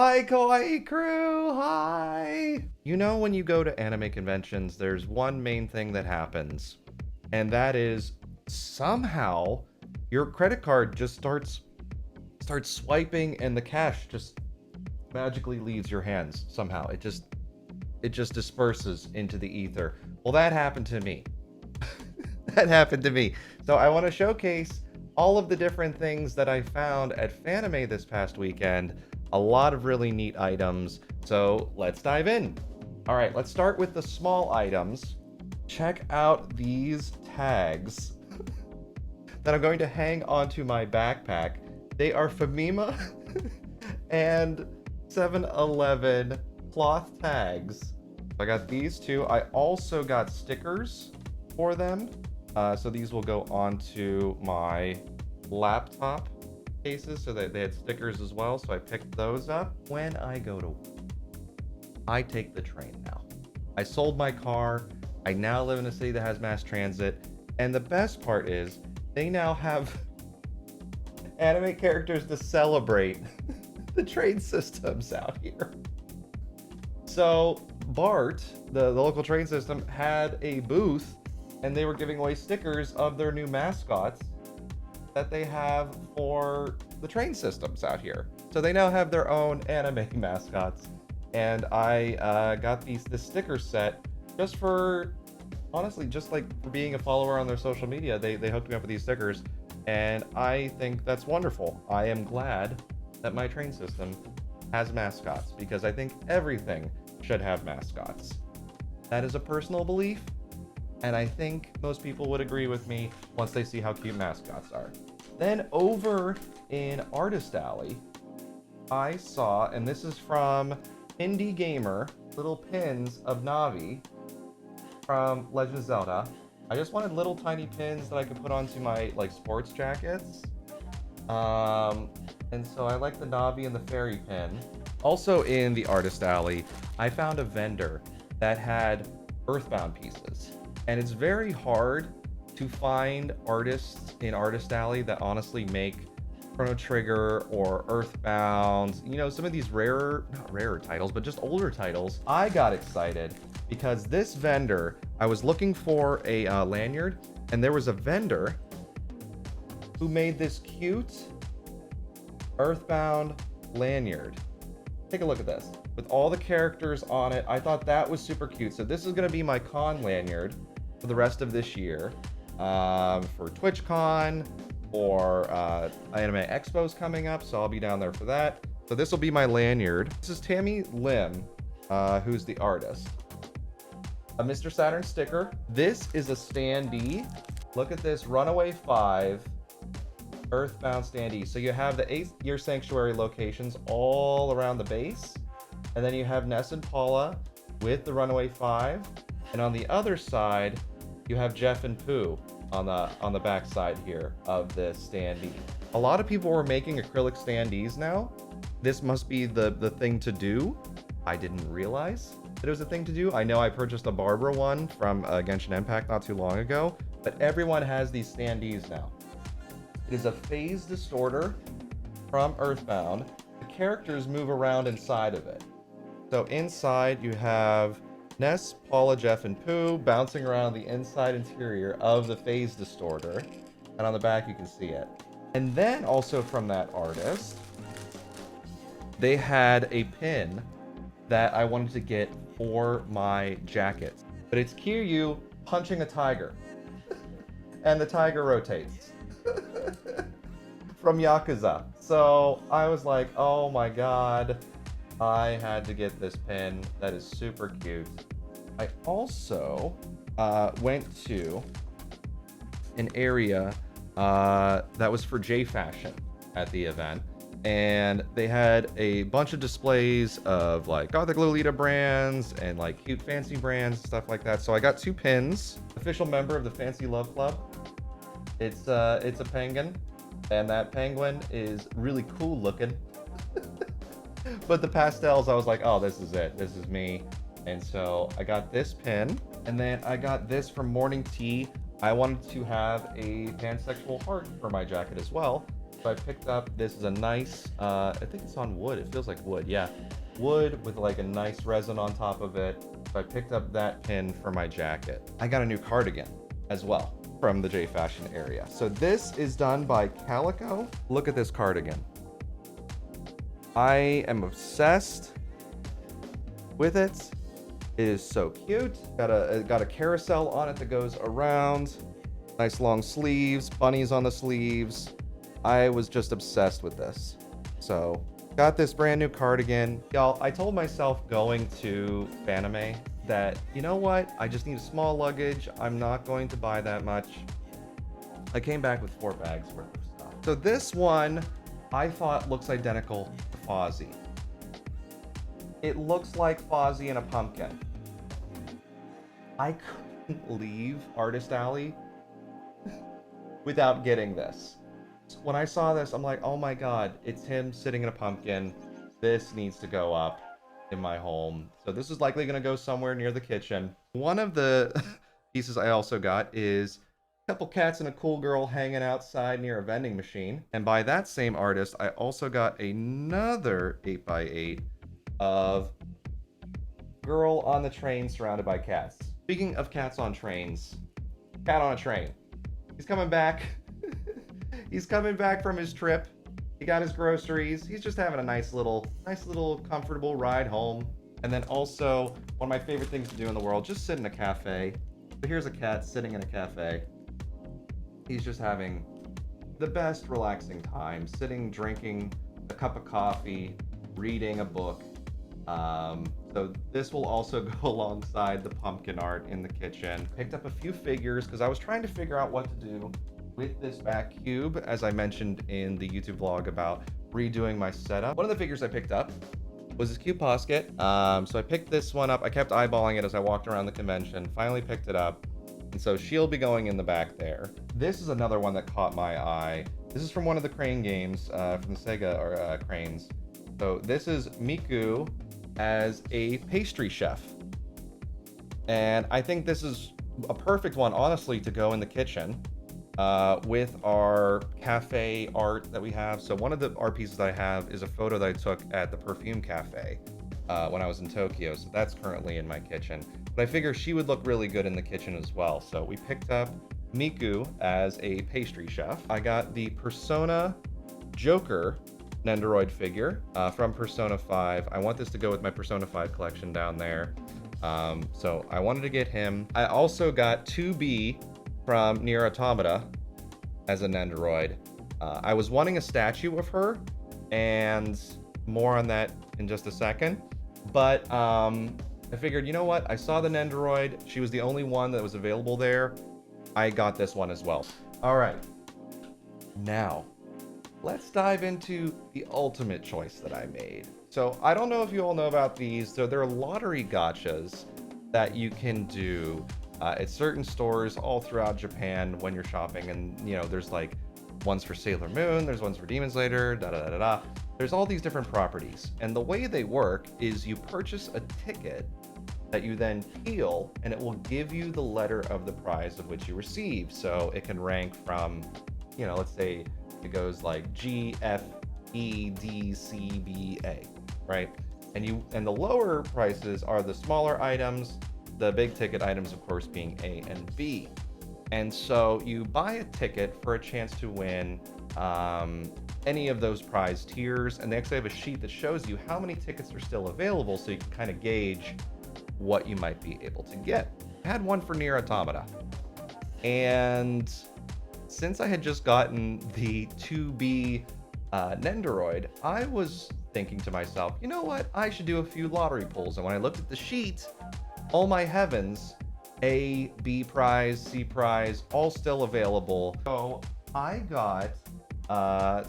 Hi, Kawaii crew! Hi! You know, when you go to anime conventions, there's one main thing that happens, and that is somehow your credit card just starts swiping, and the cash just magically leaves your hands somehow. It just disperses into the ether. Well, that happened to me. That happened to me. So I want to showcase all of the different things that I found at Fanime this past weekend. A lot of really neat items. So let's dive in. All right, let's start with the small items. Check out these tags that I'm going to hang onto my backpack. They are Famima and 7-Eleven cloth tags. I got these two. I also got stickers for them. So these will go onto my laptop cases, so that they had stickers as well. So I picked those up. When I go to, I take the train now. I sold my car. I now live in a city that has mass transit. And the best part is they now have anime characters to celebrate the train systems out here. So Bart, the local train system, had a booth, and they were giving away stickers of their new mascots that they have for the train systems out here. So they now have their own anime mascots, and I got this sticker set just for, honestly, just like for being a follower on their social media. They hooked me up with these stickers, and I think that's wonderful. I am glad that my train system has mascots, because I think everything should have mascots. That is a personal belief, and I think most people would agree with me once they see how cute mascots are. Then over in Artist Alley, I saw, and this is from Indie Gamer, little pins of Navi from Legend of Zelda. I just wanted little tiny pins that I could put onto my sports jackets. And so I like the Navi and the fairy pin. Also in the Artist Alley, I found a vendor that had Earthbound pieces. And it's very hard to find artists in Artist Alley that honestly make Chrono Trigger or Earthbound, you know, some of these not rarer titles, but just older titles. I got excited because this vendor, I was looking for a lanyard, and there was a vendor who made this cute Earthbound lanyard. Take a look at this with all the characters on it. I thought that was super cute. So this is going to be my con lanyard for the rest of this year, for TwitchCon, or Anime Expo's coming up, so I'll be down there for that. So this will be my lanyard. This is Tammy Lim, who's the artist. A Mr. Saturn sticker. This is a standee. Look at this, Runaway 5 Earthbound standee. So you have the 8th Year Sanctuary locations all around the base, and then you have Ness and Paula with the Runaway 5, and on the other side you have Jeff and Pooh on the back side here of this standee. A lot of people were making acrylic standees now. This must be the thing to do. I didn't realize that it was a thing to do. I know I purchased a Barbara one from Genshin Impact not too long ago, but everyone has these standees now. It is a phase distorter from Earthbound. The characters move around inside of it. So inside you have Ness, Paula, Jeff, and Pooh bouncing around the inside interior of the phase distorter. And on the back you can see it. And then also from that artist, they had a pin that I wanted to get for my jacket. But it's Kiryu punching a tiger. And the tiger rotates. From Yakuza. So I was like, oh my god, I had to get this pin. That is super cute. I also went to an area that was for J Fashion at the event, and they had a bunch of displays of like Gothic Lolita brands and like cute fancy brands, stuff like that. So I got 2 pins. Official member of the Fancy Love Club. It's a penguin, and that penguin is really cool looking. But the pastels, I was like, oh, this is it. This is me. And so I got this pin, and then I got this from Morning Tea. I wanted to have a pansexual heart for my jacket as well. So I picked up, this is a nice, I think it's on wood. It feels like wood, yeah. Wood with like a nice resin on top of it. So I picked up that pin for my jacket. I got a new cardigan as well from the J Fashion area. So this is done by Calico. Look at this cardigan. I am obsessed with it. It is so cute. Got a carousel on it that goes around. Nice long sleeves, bunnies on the sleeves. I was just obsessed with this. So got this brand new cardigan. Y'all, I told myself going to Fanime that, you know what? I just need a small luggage. I'm not going to buy that much. I came back with 4 bags worth of stuff. So this one I thought looks identical to Fozzie. It looks like Fozzie in a pumpkin. I couldn't leave Artist Alley without getting this. When I saw this, I'm like, oh my god, it's him sitting in a pumpkin. This needs to go up in my home. So this is likely going to go somewhere near the kitchen. One of the pieces I also got is a couple cats and a cool girl hanging outside near a vending machine. And by that same artist, I also got another 8x8 of girl on the train surrounded by cats. Speaking of cats on trains, cat on a train. He's coming back. He's coming back from his trip. He got his groceries. He's just having a nice little comfortable ride home. And then also, one of my favorite things to do in the world, just sit in a cafe. So here's a cat sitting in a cafe. He's just having the best relaxing time, sitting, drinking a cup of coffee, reading a book. So this will also go alongside the pumpkin art in the kitchen. Picked up a few figures because I was trying to figure out what to do with this back cube, as I mentioned in the YouTube vlog about redoing my setup. One of the figures I picked up was this cute posket. So I picked this one up. I kept eyeballing it as I walked around the convention. Finally picked it up. And so she'll be going in the back there. This is another one that caught my eye. This is from one of the crane games from the Sega cranes. So this is Miku as a pastry chef. And I think this is a perfect one, honestly, to go in the kitchen with our cafe art that we have. So one of the art pieces I have is a photo that I took at the perfume cafe when I was in Tokyo. So that's currently in my kitchen. But I figure she would look really good in the kitchen as well. So we picked up Miku as a pastry chef. I got the Persona Joker Nendoroid figure from Persona 5. I want this to go with my Persona 5 collection down there. So I wanted to get him. I also got 2B from Nier Automata as a Nendoroid. I was wanting a statue of her, and more on that in just a second. But I figured, you know what? I saw the Nendoroid. She was the only one that was available there. I got this one as well. All right. Now, let's dive into the ultimate choice that I made. So I don't know if you all know about these. So there are lottery gachas that you can do at certain stores all throughout Japan when you're shopping. And, you know, there's like ones for Sailor Moon, there's ones for Demon Slayer, da-da-da-da-da. There's all these different properties. And the way they work is you purchase a ticket that you then peel, and it will give you the letter of the prize of which you receive. So it can rank from, you know, let's say it goes like G, F, E, D, C, B, A, right? And the lower prices are the smaller items, the big ticket items, of course, being A and B. And so you buy a ticket for a chance to win any of those prize tiers, and they actually have a sheet that shows you how many tickets are still available, so you can kind of gauge what you might be able to get. I had one for Nier Automata, and since I had just gotten the 2B Nendoroid, I was thinking to myself, you know what, I should do a few lottery pulls. And when I looked at the sheet, oh my heavens, A, B prize, C prize, all still available. So I got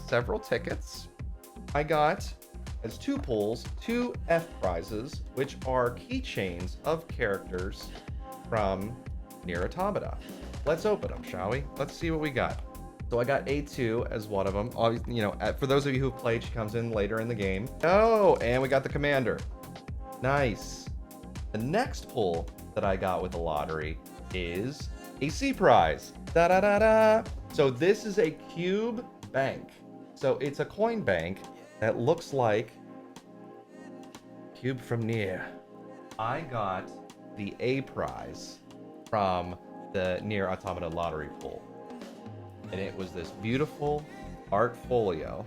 several tickets. I got, as 2 pulls, 2 F prizes, which are keychains of characters from Nier Automata. Let's open them, shall we? Let's see what we got. So I got A2 as one of them. Obviously, you know, for those of you who've played, she comes in later in the game. Oh, and we got the commander. Nice. The next pull that I got with the lottery is a C prize. Da-da-da-da. So this is a cube bank. So it's a coin bank that looks like Cube from Nier. I got the A prize from the Nier Automata lottery pool. And it was this beautiful art folio.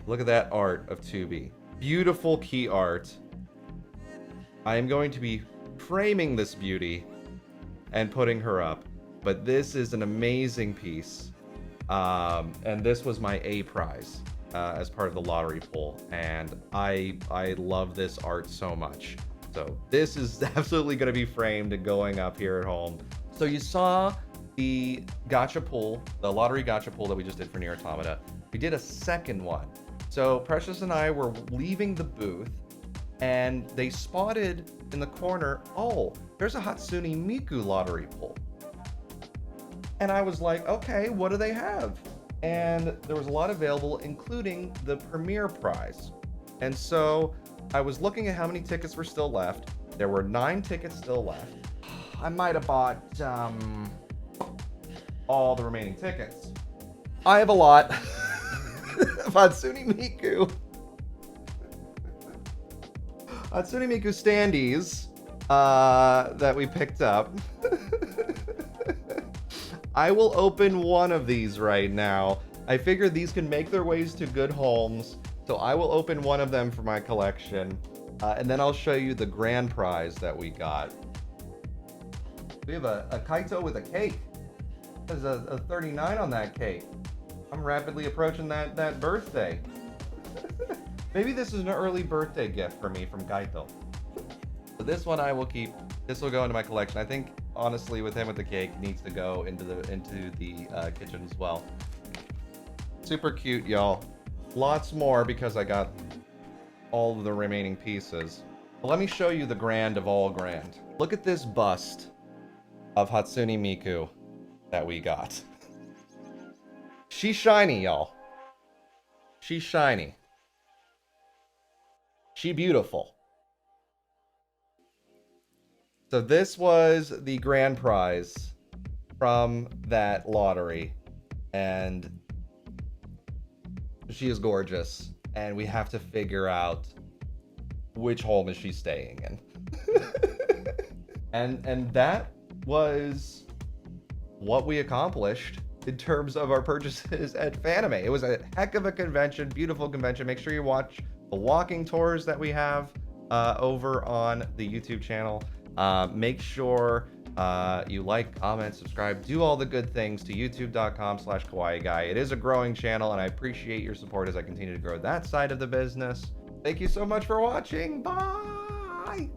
Look at that art of 2B. Beautiful key art. I am going to be framing this beauty and putting her up. But this is an amazing piece. And this was my A prize as part of the lottery pool. And I love this art so much. So this is absolutely going to be framed and going up here at home. So you saw the gacha pool, the lottery gacha pool that we just did for Nier Automata. We did a second one. So Precious and I were leaving the booth and they spotted in the corner, oh, there's a Hatsune Miku lottery pool. And I was like, okay, what do they have? And there was a lot available, including the premier prize. And so I was looking at how many tickets were still left. There were 9 tickets still left. I might have bought all the remaining tickets. I have a lot of Hatsune Miku. Hatsune Miku standees that we picked up. I will open one of these right now. I figure these can make their ways to good homes, so I will open one of them for my collection, and then I'll show you the grand prize that we got. We have a Kaito with a cake. There's a 39 on that cake. I'm rapidly approaching that birthday. Maybe this is an early birthday gift for me from Kaito. So this one I will keep. This will go into my collection. I think, honestly, with him with the cake, needs to go into the kitchen as well. Super cute, y'all. Lots more because I got all of the remaining pieces. But let me show you the grand of all grand. Look at this bust of Hatsune Miku that we got. She's shiny, y'all. She's shiny. She beautiful. So this was the grand prize from that lottery, and she is gorgeous, and we have to figure out which home is she staying in. and that was what we accomplished in terms of our purchases at Fanime. It was a heck of a convention, beautiful convention. Make sure you watch the walking tours that we have over on the YouTube channel. Make sure you like, comment, subscribe, do all the good things to youtube.com/KawaiiGuy. It is a growing channel, and I appreciate your support as I continue to grow that side of the business. Thank you so much for watching. Bye!